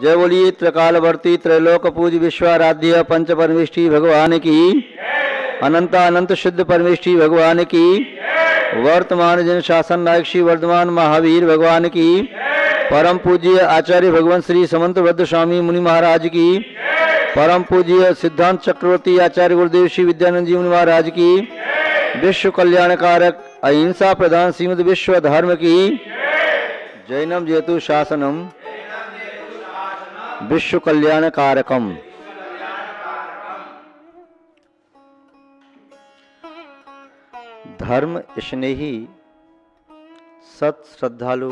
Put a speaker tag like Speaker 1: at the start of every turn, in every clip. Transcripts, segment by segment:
Speaker 1: जय बोलिए त्रिकालवर्ती त्रैलोक पूज विश्वाराध्य पंच परमेष्ठी भगवान की, अनंत अनंत शुद्ध परमेष्ठी भगवान की, वर्तमान जन शासन नायक श्री वर्धमान महावीर भगवान की, परम पूज्य आचार्य भगवान श्री समंत वृद्ध स्वामी मुनि महाराज की, परम पूज्य सिद्धांत चक्रवर्ती आचार्य गुरुदेव श्री विद्यानंद जी मुनि महाराज की, विश्व कल्याणकारक अहिंसा प्रधान श्रीमद विश्व धर्म की, जैनम जेतु शासनम विश्व कल्याणकारकम। धर्म स्नेही सत श्रद्धालु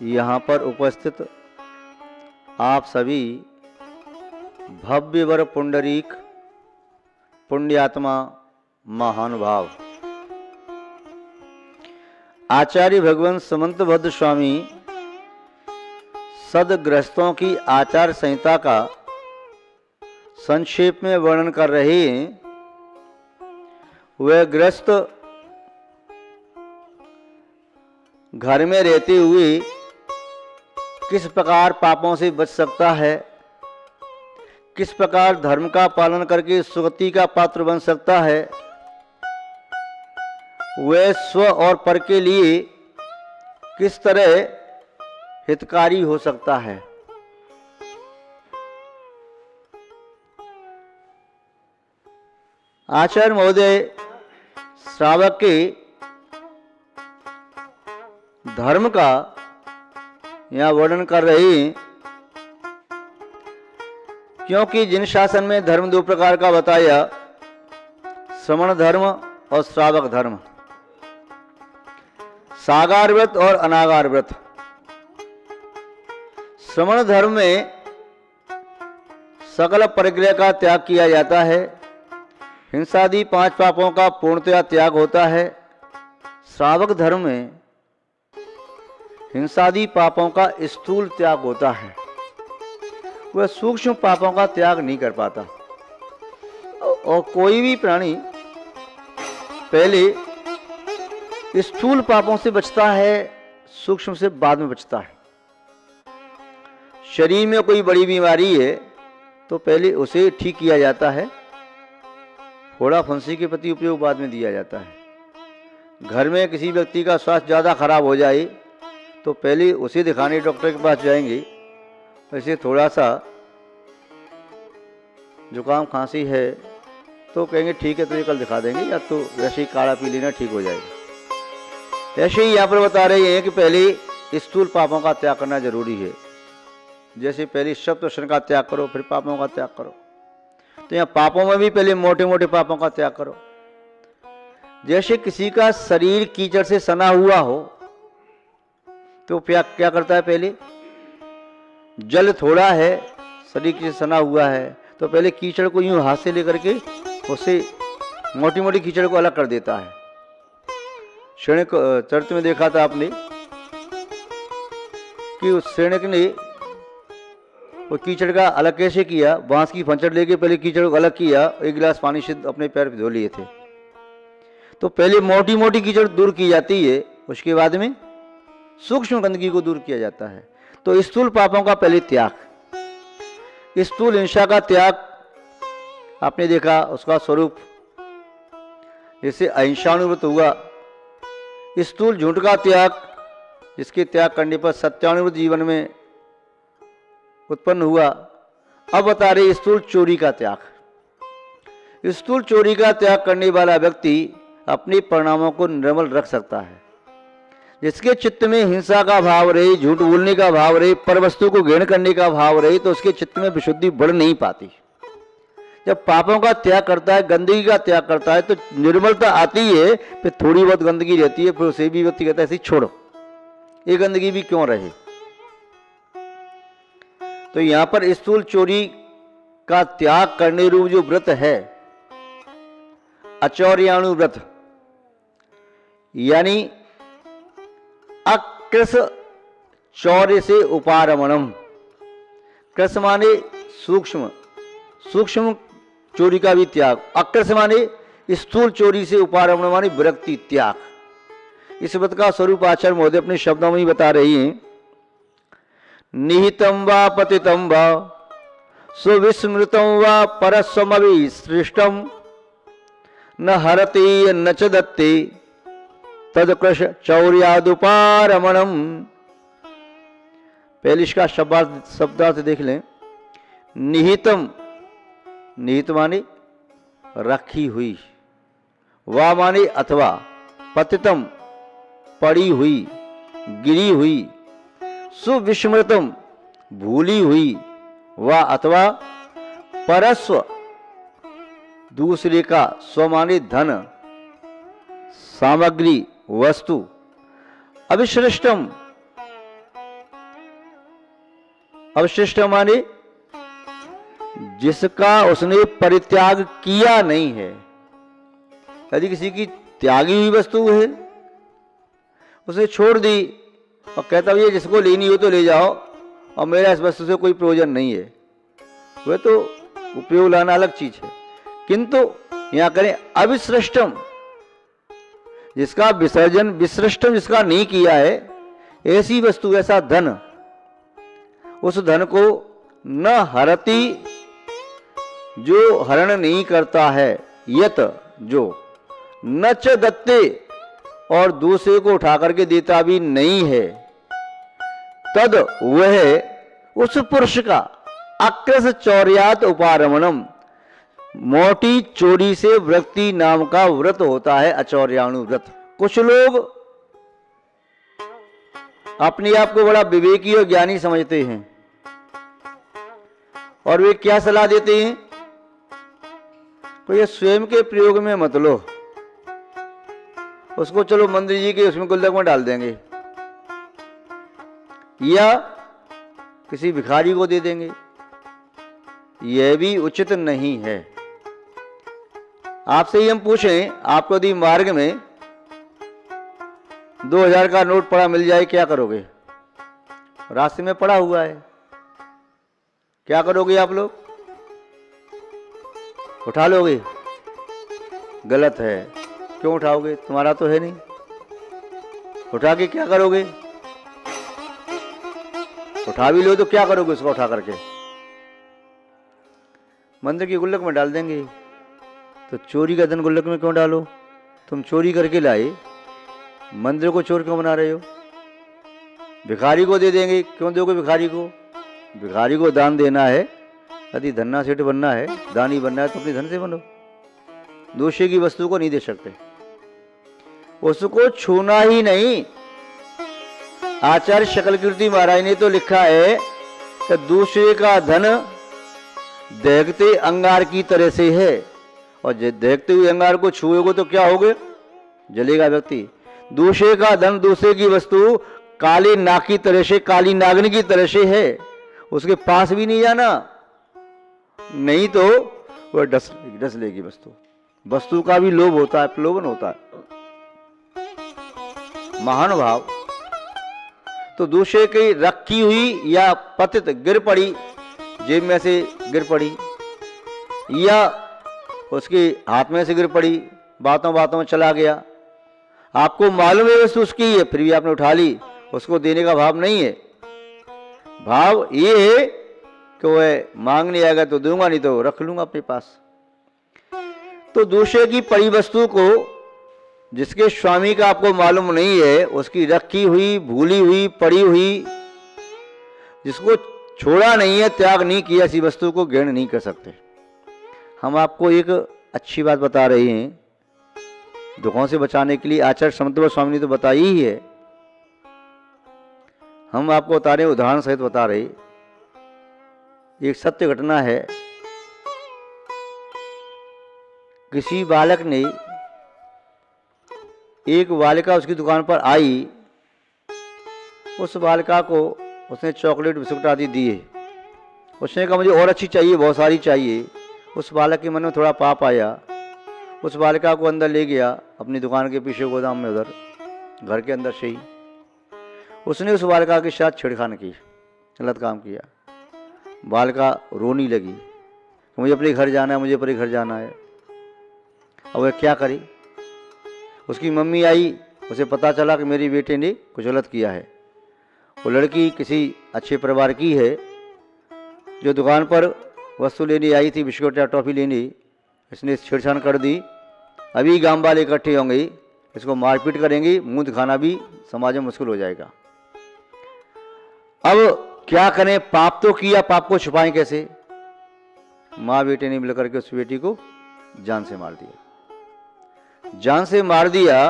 Speaker 1: यहाँ पर उपस्थित आप सभी भव्य वर पुंडरीक पुण्यात्मा महानुभाव आचार्य भगवान समंतभद्र स्वामी सदग्रस्तों की आचार संहिता का संक्षेप में वर्णन कर रहे हैं। वह ग्रस्त घर में रहते हुए किस प्रकार पापों से बच सकता है, किस प्रकार धर्म का पालन करके सुगति का पात्र बन सकता है, वह स्व और पर के लिए किस तरह हितकारी हो सकता है। आचार्य महोदय श्रावक के धर्म का यहाँ वर्णन कर रहे हैं, क्योंकि जिन शासन में धर्म दो प्रकार का बताया, श्रमण धर्म और श्रावक धर्म, सागार व्रत और अनागार व्रत। श्रमण धर्म में सकल परिग्रह का त्याग किया जाता है, हिंसादि 5 पापों का पूर्णतया त्याग होता है। श्रावक धर्म में हिंसादि पापों का स्थूल त्याग होता है, वह सूक्ष्म पापों का त्याग नहीं कर पाता। और कोई भी प्राणी पहले स्थूल पापों से बचता है, सूक्ष्म से बाद में बचता है। शरीर में कोई बड़ी बीमारी है तो पहले उसे ठीक किया जाता है, फोड़ा फुंसी के प्रति उपयोग बाद में दिया जाता है। घर में किसी व्यक्ति का स्वास्थ्य ज़्यादा खराब हो जाए तो पहले उसे दिखाने डॉक्टर के पास जाएंगे। वैसे थोड़ा सा जुकाम खांसी है तो कहेंगे ठीक है तो ये कल दिखा देंगे, या तो वैसे ही काढ़ा पी लेना ठीक हो जाएगा। ऐसे ही यहाँ पर बता रहे हैं कि पहले स्थूल पापों का त्याग करना जरूरी है। जैसे पहले शब्द दर्शन का त्याग करो, फिर पापों का त्याग करो, तो यहाँ पापों में भी पहले मोटे मोटे पापों का त्याग करो। जैसे किसी का शरीर कीचड़ से सना हुआ हो तो क्या करता है, पहले जल थोड़ा है, शरीर से सना हुआ है, तो पहले कीचड़ को यूं हाथ से लेकर के उससे मोटी मोटी कीचड़ को अलग कर देता है। शैणिक चरित्र में देखा था आपने कि उस शैणिक ने वो कीचड़ का अलग कैसे किया। बांस की फंचड़ लेके पहले कीचड़ को अलग किया, एक गिलास पानी से अपने पैर पे धो लिए थे। तो पहले मोटी मोटी कीचड़ दूर की जाती है, उसके बाद में सूक्ष्म गंदगी को दूर किया जाता है। तो स्थूल पापों का पहले त्याग, स्थूल हिंसा का त्याग आपने देखा, उसका स्वरूप जैसे अहिंसानुव्रत हुआ। स्थूल झूठ का त्याग, जिसके त्याग करने पर सत्यानुव्रत जीवन में उत्पन्न हुआ। अब बता रहे स्थूल चोरी का त्याग। स्थूल चोरी का त्याग करने वाला व्यक्ति अपने परिणामों को निर्मल रख सकता है। जिसके चित्त में हिंसा का भाव रहे, झूठ बोलने का भाव रहे, पर वस्तु को ग्रहण करने का भाव रहे, तो उसके चित्त में विशुद्धि बढ़ नहीं पाती। जब पापों का त्याग करता है, गंदगी का त्याग करता है, तो निर्मलता आती है। फिर थोड़ी बहुत गंदगी रहती है, फिर उसे भी व्यक्ति कहता है ऐसे छोड़ो, ये गंदगी भी क्यों रहे। तो यहां पर स्थूल चोरी का त्याग करने रूप जो व्रत है, अचौर्याणु व्रत, यानी अकृस चौर्य से उपारमणम। कृस माने सूक्ष्म, सूक्ष्म चोरी का भी त्याग। अकृस माने स्थूल चोरी से उपारमण माने विरक्ति, त्याग। इस व्रत का स्वरूप आचार्य महोदय अपने शब्दों में ही बता रही हैं। निहितं वा पतितं वा सुविस्मृतं वा परस्वमविसृष्टं न हरति न च दत्ते तदकृश चौर्यादुपारमणम। पहले इसका शब्दार्थ देख लें। निहितम, निहित माने रखी हुई, वा माने अथवा, पतितम पड़ी हुई, गिरी हुई, सुविस्मृतम भूली हुई, वा अथवा परस्व दूसरे का, स्व माने धन, सामग्री, वस्तु, अविश्रिष्टम, अवशिष्ट माने जिसका उसने परित्याग किया नहीं है। यदि किसी की त्यागी हुई वस्तु है, उसे छोड़ दी और कहता ये जिसको लेनी हो तो ले जाओ और मेरा इस वस्तु से कोई प्रयोजन नहीं है, वह तो उपयोग लाना अलग चीज है। किंतु यहां करें अविसृष्टम, जिसका विसर्जन, विसृष्टम जिसका नहीं किया है, ऐसी वस्तु, ऐसा धन, उस धन को न हरति, जो हरण नहीं करता है, यत जो, न च दत्ते, और दूसरे को उठा करके देता भी नहीं है, तद वह उस पुरुष का अकृस चौर्यात उपारमणम, मोटी चोरी से वृत्ति नाम का व्रत होता है, अचौर्याणु व्रत। कुछ लोग अपने आप को बड़ा विवेकी और ज्ञानी समझते हैं और वे क्या सलाह देते हैं, तो ये स्वयं के प्रयोग में मत लो, उसको चलो मंदिर जी के उसमें गुल्लक में डाल देंगे या किसी भिखारी को दे देंगे। यह भी उचित नहीं है। आपसे ही हम पूछें, आपको यदि मार्ग में 2000 का नोट पड़ा मिल जाए, क्या करोगे? रास्ते में पड़ा हुआ है, क्या करोगे आप लोग? उठा लोगे? गलत है। क्यों उठाओगे? तुम्हारा तो है नहीं। उठा के क्या करोगे? उठा भी लो तो क्या करोगे उसको उठा करके? मंदिर की गुल्लक में डाल देंगे। तो चोरी का धन गुल्लक में क्यों डालो? तुम चोरी करके लाए, मंदिर को चोर क्यों बना रहे हो? भिखारी को दे देंगे, क्यों दोगे भिखारी को? भिखारी को दान देना है, यदि धन्ना सेठ बनना है, दानी बनना है तो अपने धन से बनो। दूसरे की वस्तु को नहीं दे सकते, उसको छूना ही नहीं। आचार्य शकलकीर्ति महाराज ने तो लिखा है कि दूसरे का धन देखते अंगार की तरह से है, और देखते हुए अंगार को छुएगो तो क्या होगे? जलेगा व्यक्ति। दूसरे का धन, दूसरे की वस्तु काली नाग की तरह से, काली नागिन की तरह से है, उसके पास भी नहीं जाना, नहीं तो वह डस लेगी वस्तु। वस्तु का भी लोभ होता है, प्रलोभन होता है। महानुभाव तो दूसरे की रखी हुई या पतित गिर पड़ी, जेब में से गिर पड़ी या उसके हाथ में से गिर पड़ी, बातों बातों में चला गया, आपको मालूम है वस्तु उसकी है, फिर भी आपने उठा ली, उसको देने का भाव नहीं है। भाव ये है कि वह मांगने आएगा तो दूंगा, नहीं तो रख लूंगा अपने पास। तो दूसरे की पड़ी वस्तु को, जिसके स्वामी का आपको मालूम नहीं है, उसकी रखी हुई, भूली हुई, पड़ी हुई, जिसको छोड़ा नहीं है, त्याग नहीं किया, ऐसी वस्तु को ग्रहण नहीं कर सकते। हम आपको एक अच्छी बात बता रहे हैं, दुखों से बचाने के लिए आचार्य समत्व स्वामी ने तो बताई ही है। हम आपको बता रहे, उदाहरण सहित बता रहे। एक सत्य घटना है। किसी बालक ने, एक बालिका उसकी दुकान पर आई, उस बालिका को उसने चॉकलेट बिस्कुट आदि दिए। उसने कहा मुझे और अच्छी चाहिए, बहुत सारी चाहिए। उस बालक के मन में थोड़ा पाप आया, उस बालिका को अंदर ले गया अपनी दुकान के पीछे गोदाम में, उधर घर के अंदर से ही उसने उस बालिका के साथ छेड़खानी की, गलत काम किया। बालिका रोने लगी, मुझे अपने घर जाना है, मुझे अपने घर जाना है। अब वह क्या करे? उसकी मम्मी आई, उसे पता चला कि मेरी बेटे ने कुछ गलत किया है। वो लड़की किसी अच्छे परिवार की है, जो दुकान पर वस्तु लेने आई थी, बिस्कुट या टॉफ़ी लेने, इसने छेड़छाड़ कर दी। अभी गांव वाले इकट्ठे होंगे, इसको मारपीट करेंगे, मुंह दिखाना भी समाज में मुश्किल हो जाएगा। अब क्या करें, पाप तो किया, पाप को छुपाएं कैसे? माँ बेटे ने मिलकर के उस बेटी को जान से मार दिया। जान से मार दिया।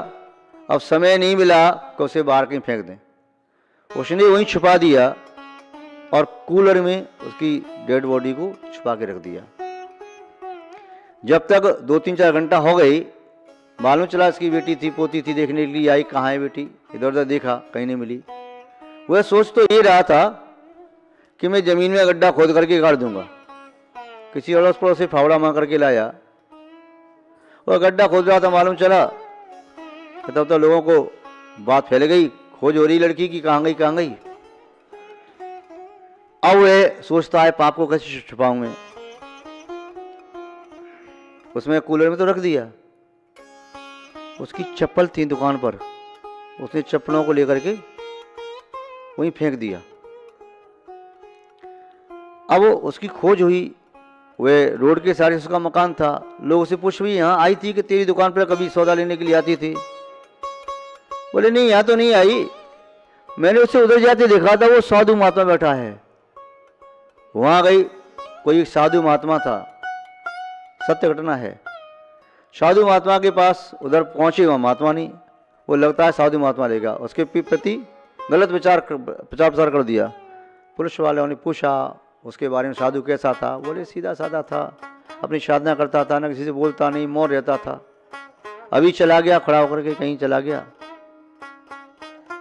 Speaker 1: अब समय नहीं मिला कि उसे बाहर कहीं फेंक दें, उसने वहीं छुपा दिया और कूलर में उसकी डेड बॉडी को छुपा के रख दिया। जब तक 2-3-4 घंटा हो गई, मालूम चला इसकी बेटी थी, पोती थी, देखने के लिए आई, कहाँ है बेटी, इधर उधर देखा, कहीं नहीं मिली। वह सोच तो ये रहा था कि मैं जमीन में गड्ढा खोद करके गाड़ दूंगा। किसी अड़ोस पड़ोस से फावड़ा मांग करके लाया, वह गड्ढा खोद रहा था, मालूम चला तब तो लोगों को बात फैल गई, खोज हो रही लड़की की, कहाँ गई कहाँ गई। अब वह सोचता है पाप को कैसे छुपाऊं मैं। उसमें कूलर में तो रख दिया। उसकी चप्पल थी दुकान पर, उसने चप्पलों को लेकर के वहीं फेंक दिया। अब उसकी खोज हुई, वह रोड के सारे उसका मकान था। लोग उसे पूछ भी, यहाँ आई थी कि तेरी दुकान पर कभी सौदा लेने के लिए आती थी? बोले नहीं, यहाँ तो नहीं आई, मैंने उसे उधर जाते देखा था, वो साधु महात्मा बैठा है। वहां गई, कोई साधु महात्मा था, सत्य घटना है। साधु महात्मा के पास उधर पहुंचे, वहां महात्मा नहीं, वो लगता है साधु महात्मा लेगा, उसके प्रति गलत प्रचार प्रसार कर दिया। पुलिस वालों ने पूछा उसके बारे में, साधु कैसा था? बोले सीधा साधा था, अपनी साधना करता था, ना किसी से बोलता नहीं, मौन रहता था। अभी चला गया, खड़ा होकर के कहीं चला गया।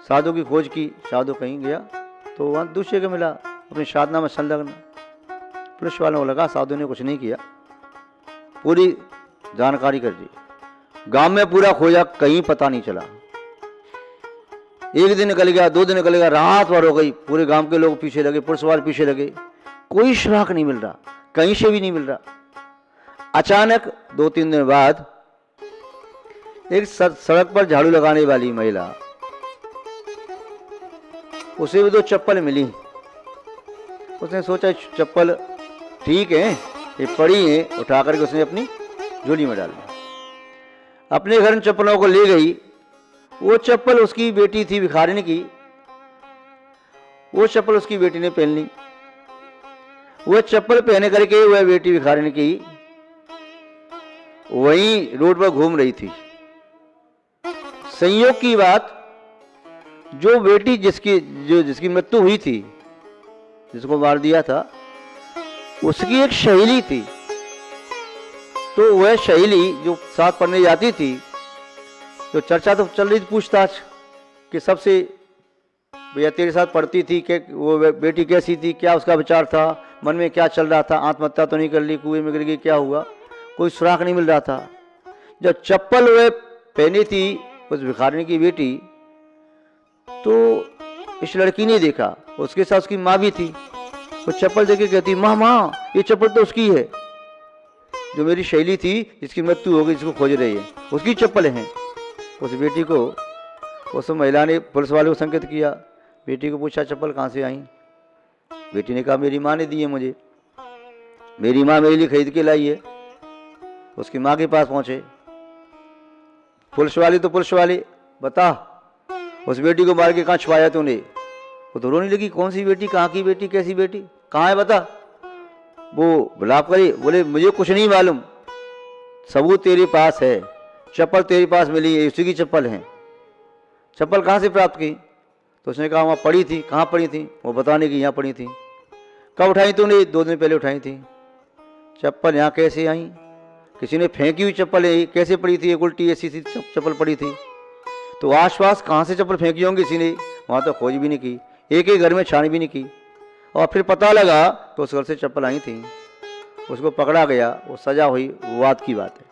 Speaker 1: साधु की खोज की, साधु कहीं गया तो वहाँ दूसरे को मिला अपनी साधना में संलग्न। पुलिस वालों को लगा साधु ने कुछ नहीं किया, पूरी जानकारी कर दी। गांव में पूरा खोजा, कहीं पता नहीं चला। एक दिन निकल गया, 2 दिन निकल गया, रात भर हो गई, पूरे गांव के लोग पीछे लगे, पुलिस वाले पीछे लगे, कोई सुराग नहीं मिल रहा, कहीं से भी नहीं मिल रहा। अचानक 2-3 दिन बाद एक सड़क पर झाड़ू लगाने वाली महिला, उसे भी 2 चप्पल मिली। उसने सोचा चप्पल ठीक है, ये पड़ी है, उठा करके उसने अपनी झोली में डाल दिया। अपने घर चप्पलों को ले गई। वो चप्पल उसकी बेटी थी भिखारिन की, वो चप्पल उसकी बेटी ने पहन ली। वो चप्पल पहने करके वह बेटी भिखारिन की वहीं रोड पर घूम रही थी। संयोग की बात, जो बेटी जिसकी मृत्यु हुई थी, जिसको मार दिया था, उसकी एक सहेली थी। तो वह सहेली जो साथ पढ़ने जाती थी, तो चर्चा तो चल रही थी, पूछताछ कि सबसे, भैया तेरे साथ पढ़ती थी कि वो बेटी कैसी थी, क्या उसका विचार था, मन में क्या चल रहा था, आत्महत्या तो नहीं कर ली, कुएं में गिर गई, क्या हुआ? कोई सुराग नहीं मिल रहा था। जब चप्पल वह पहनी थी उस भिखारिनी की बेटी, तो इस लड़की ने देखा, उसके साथ उसकी माँ भी थी। वो चप्पल देख के कहती, माँ माँ ये चप्पल तो उसकी है, जो मेरी शैली थी, जिसकी मृत्यु हो गई, जिसको खोज रही है, उसकी चप्पल है। उस बेटी को, उस महिला ने पुलिस वाले को संकेत किया, बेटी को पूछा चप्पल कहाँ से आई? बेटी ने कहा मेरी माँ ने दी है मुझे, मेरी माँ मेरे लिए खरीद के लाई है। उसकी माँ के पास पहुंचे पुलिस वाले, तो पुलिस वाले, बता उस बेटी को मार के कहाँ छुपाया तूने? वो तो रोने लगी, कौन सी बेटी, कहाँ की बेटी, कैसी बेटी, कहाँ है बता। वो विलाप करे, बोले मुझे कुछ नहीं मालूम, सबूत तेरे पास है, चप्पल तेरे पास मिली है, उसी की चप्पल है। चप्पल कहाँ से प्राप्त की? तो उसने कहा वहाँ पड़ी थी। कहाँ पड़ी थी? वो बताने की यहाँ पड़ी थी। कब उठाई तूने? 2 दिन पहले उठाई थी। चप्पल यहाँ कैसे आई? किसी ने फेंकी हुई चप्पल है, कैसे पड़ी थी? एक उल्टी ऐसी सी चप्पल पड़ी थी। तो आसपास कहाँ से चप्पल फेंकी होंगी किसी ने? वहाँ तो खोज भी नहीं की, एक घर में छान भी नहीं की। और फिर पता लगा तो उस घर से चप्पल आई थी। उसको पकड़ा गया, वो सजा हुई, विवाद की बात है।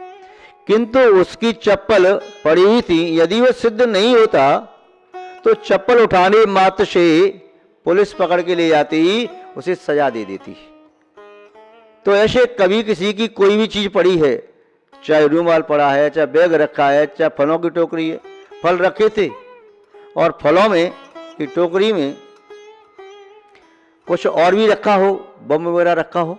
Speaker 1: किंतु उसकी चप्पल पड़ी हुई थी। यदि वह सिद्ध नहीं होता तो चप्पल उठाने मात्र से पुलिस पकड़ के ले जाती, उसे सजा दे देती। तो ऐसे कभी किसी की कोई भी चीज पड़ी है, चाहे रूमाल पड़ा है, चाहे बैग रखा है, चाहे फलों की टोकरी है, फल रखे थे और फलों में की टोकरी में कुछ और भी रखा हो, बम वगैरह रखा हो,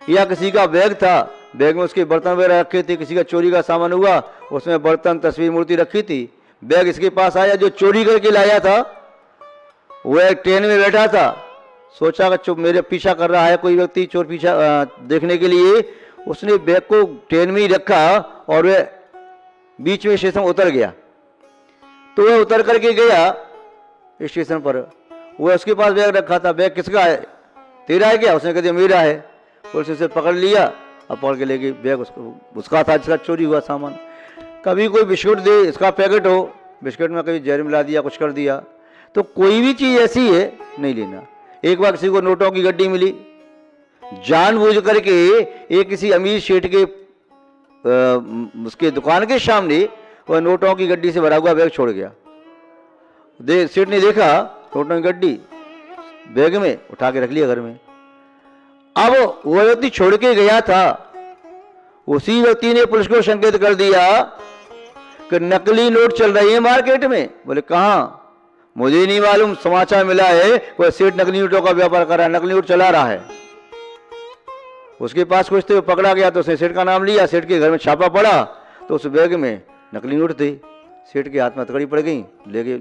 Speaker 1: या किसी का बैग था, बैग में उसके बर्तन वगैरह रखे थे, किसी का चोरी का सामान हुआ, उसमें बर्तन, तस्वीर, मूर्ति रखी थी, बैग इसके पास आया, जो चोरी करके लाया था वह ट्रेन में बैठा था, सोचा कि चुप मेरे पीछा कर रहा है कोई व्यक्ति, चोर पीछा देखने के लिए उसने बैग को ट्रेन में ही रखा और वह बीच में स्टेशन उतर गया। तो वह उतर करके गया स्टेशन पर, वह उसके पास बैग रखा था, बैग किसका है, तेरा है क्या, उसने कह दिया मेरा है। पुलिस उसे पकड़ लिया और पकड़ के लेके बैग उसका था जिसका चोरी हुआ सामान। कभी कोई बिस्कुट दे, इसका पैकेट हो, बिस्कुट में कभी जहर मिला दिया, कुछ कर दिया, तो कोई भी चीज़ ऐसी है नहीं लेना। एक बार किसी को नोटों की गड्डी मिली, जानबूझ करके एक किसी अमीर सेठ के उसके दुकान के सामने वह नोटों की गड्डी से भरा हुआ बैग छोड़ गया। सेठ ने देखा नोटों की गड्डी बैग में, उठा के रख लिया घर में। अब वो व्यक्ति छोड़ के गया था, उसी व्यक्ति ने पुलिस को संकेत कर दिया कि नकली नोट चल रही है मार्केट में। बोले कहाँ, मुझे नहीं मालूम, समाचार मिला है कोई सेठ नकली नोटों का व्यापार कर रहा है, नकली नोट चला रहा है। उसके पास कुछ थे, पकड़ा गया तो उसने सेठ का नाम लिया, सेठ के घर में छापा पड़ा तो उस बैग में नकली नोट थे, सेठ के हाथ में हथकड़ी पड़ गई, ले गए।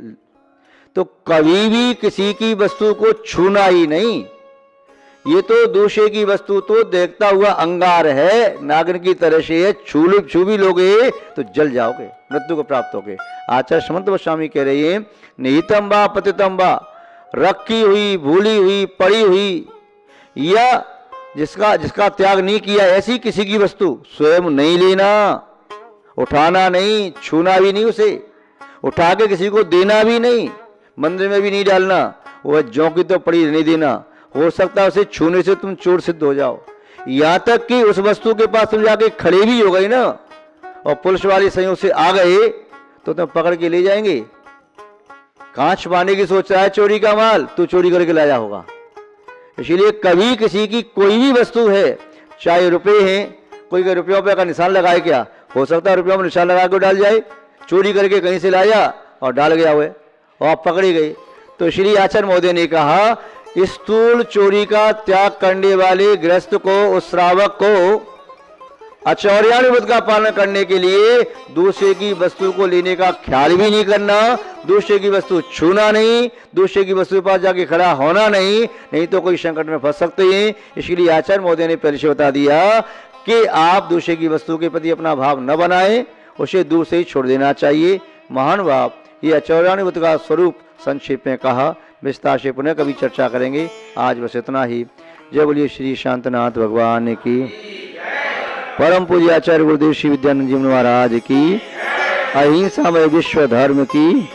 Speaker 1: तो कभी भी किसी की वस्तु को छूना ही नहीं, ये तो दूसरे की वस्तु तो देखता हुआ अंगार है, नागिन की तरह से है, छू भी लोगे तो जल जाओगे, मृत्यु को प्राप्त होगे। आचार्य समंत गोस्वामी कह रहे हैं निहितम वा पतितम वा, रखी हुई, भूली हुई, पड़ी हुई, या जिसका त्याग नहीं किया, ऐसी किसी की वस्तु स्वयं नहीं लेना, उठाना नहीं, छूना भी नहीं, उसे उठा के किसी को देना भी नहीं, मंदिर में भी नहीं डालना, वह ज्यों की तो पड़ी नहीं देना। हो सकता है उसे छूने से तुम चोर सिद्ध हो जाओ, यहां तक कि उस वस्तु के पास तुम जाके खड़े भी हो गए ना और पुलिस वाले संयोग से आ गए तो तुम पकड़ के ले जाएंगे। कहां छुपाने की सोच रहा है चोरी का माल, तू चोरी करके लाया होगा। इसीलिए कभी किसी की कोई भी वस्तु है, चाहे रुपए हैं, कोई रुपयों पे का निशान लगाए, क्या हो सकता है रुपयों में निशान लगा के डाल जाए, चोरी करके कहीं से लाया और डाल गया हुए और आप पकड़े गए। तो श्री आचार्य महोदय ने कहा स्थूल चोरी का त्याग करने वाले गृहस्थ को, उस श्रावक को आचौर्यानुव्रत का पालन करने के लिए दूसरे की वस्तु को लेने का ख्याल भी नहीं करना, दूसरे की वस्तु छूना नहीं, दूसरे की वस्तु के पास जाके खड़ा होना नहीं, नहीं तो कोई संकट में फंस सकते हैं। इसलिए आचार्य महोदय ने पहले से बता दिया कि आप दूसरे की वस्तु के प्रति अपना भाव न बनाएं, उसे दूर से ही छोड़ देना चाहिए। महान भाव ये आचौर्यानुव्रत का स्वरूप संक्षेप में कहा, विस्तार से पुनः कभी चर्चा करेंगे। आज बस इतना ही। जय बोलिए श्री शांतनाथ भगवान की, परम पूज्य आचार्य गुरुदेव श्री विद्यानंद जी महाराज की, अहिंसा में विश्व धर्म की।